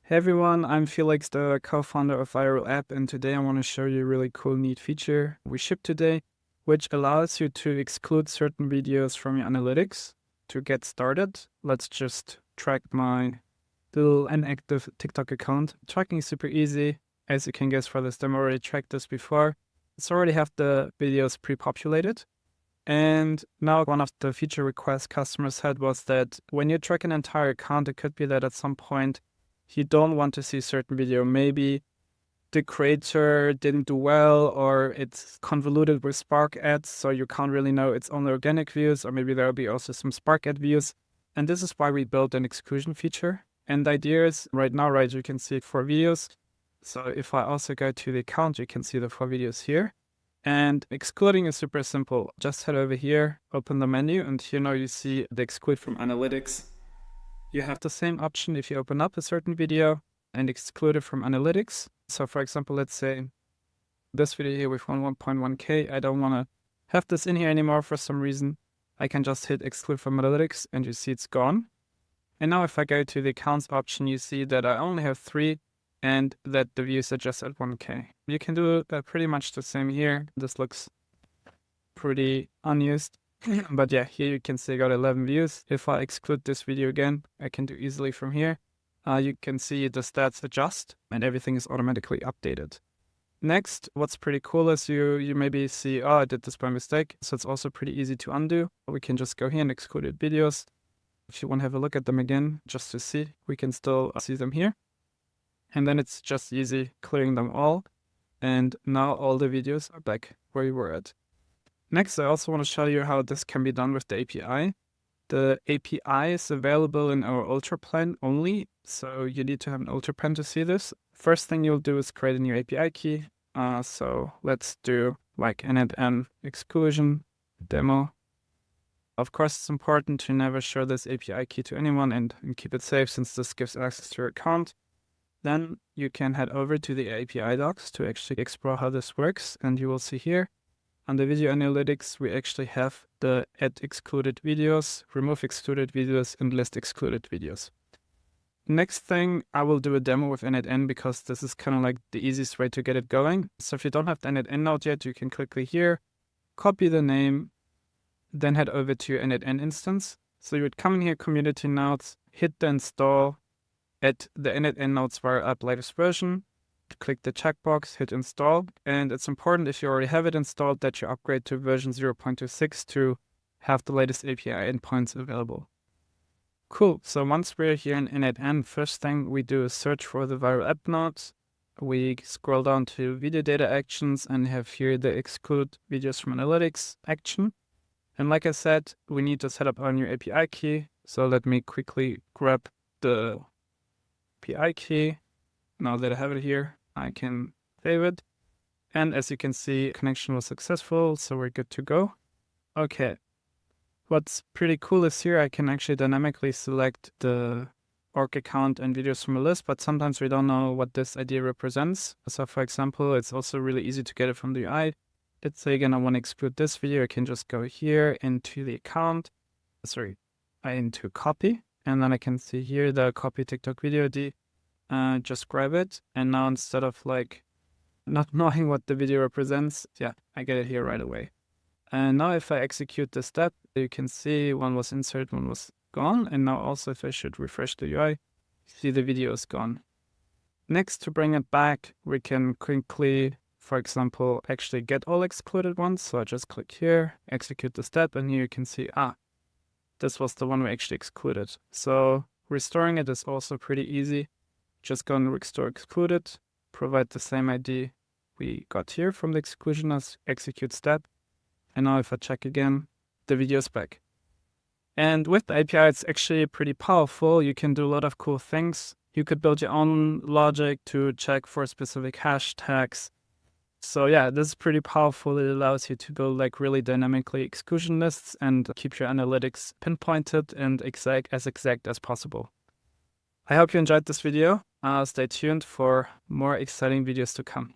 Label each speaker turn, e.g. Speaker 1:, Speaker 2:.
Speaker 1: Hey everyone, I'm Felix, the co-founder of Viral.app, and today I want to show you a really cool, neat feature we shipped today, which allows you to exclude certain videos from your analytics. To get started, let's just track my little inactive TikTok account. Tracking is super easy. As you can guess for this demo, I already tracked this before. It's already have the videos pre-populated. And now one of the feature requests customers had was that when you track an entire account, it could be that at some point you don't want to see a certain video. Maybe the creator didn't do well, or it's convoluted with Spark ads, so you can't really know it's only organic views, or maybe there'll be also some Spark ad views. And this is why we built an exclusion feature. And the idea is right now, right, you can see 4 videos. So if I also go to the account, you can see the 4 videos here. And excluding is super simple. Just head over here, open the menu, and here now you see the exclude from analytics. You have the same option if you open up a certain video and exclude it from analytics. So for example, let's say this video here with 1.1K, I don't want to have this in here anymore for some reason. I can just hit exclude from analytics and you see it's gone. And now if I go to the accounts option, you see that I only have 3 and that the views are just at 1K. You can do pretty much the same here. This looks pretty unused. But yeah, here you can see I got 11 views. If I exclude this video again, I can do easily from here. You can see the stats adjust and everything is automatically updated. Next, what's pretty cool is you maybe see, oh, I did this by mistake. So it's also pretty easy to undo. We can just go here and exclude videos. If you want to have a look at them again, just to see, we can still see them here. And then it's just easy clearing them all. And now all the videos are back where you were at. Next, I also want to show you how this can be done with the API. The API is available in our Ultra plan only, so you need to have an Ultra plan to see this. First thing you'll do is create a new API key. So let's do like n exclusion demo. Of course, it's important to never show this API key to anyone and keep it safe, since this gives access to your account. Then you can head over to the API docs to actually explore how this works, and you will see here under video analytics, we actually have the add excluded videos, remove excluded videos, and list excluded videos. Next thing, I will do a demo with n because this is kind of like the easiest way to get it going. So if you don't have the n node yet, you can quickly here, copy the name, then head over to your n instance. So you would come in here, community nodes, hit the install, add the n nodes Viral.app latest version. Click the checkbox, hit install, and it's important if you already have it installed that you upgrade to version 0.26 to have the latest API endpoints available. Cool, so once we're here in n, first thing we do is search for the Viral.app nodes. We scroll down to video data actions and have here the exclude videos from analytics action. And like I said, we need to set up our new API key. So let me quickly grab the API key. Now that I have it here, I can save it. And as you can see, connection was successful, so we're good to go. Okay. What's pretty cool is here I can actually dynamically select the org account and videos from a list, but sometimes we don't know what this ID represents. So for example, it's also really easy to get it from the UI. Let's say again, I want to exclude this video. I can just go here into the account, into copy, and then I can see here the copy TikTok video ID. Just grab it, and now instead of like not knowing what the video represents, yeah, I get it here right away. And now if I execute this step, you can see one was inserted, one was gone, and now also if I should refresh the UI, see the video is gone. Next, to bring it back, we can quickly, for example, actually get all excluded ones. So I just click here, execute the step, and here you can see, this was the one we actually excluded. So restoring it is also pretty easy. Just go and restore excluded, provide the same ID we got here from the exclusion as execute step. And now if I check again, the video is back. And with the API, it's actually pretty powerful. You can do a lot of cool things. You could build your own logic to check for specific hashtags. So yeah, this is pretty powerful. It allows you to build like really dynamically exclusion lists and keep your analytics pinpointed and exact as possible. I hope you enjoyed this video. Stay tuned for more exciting videos to come.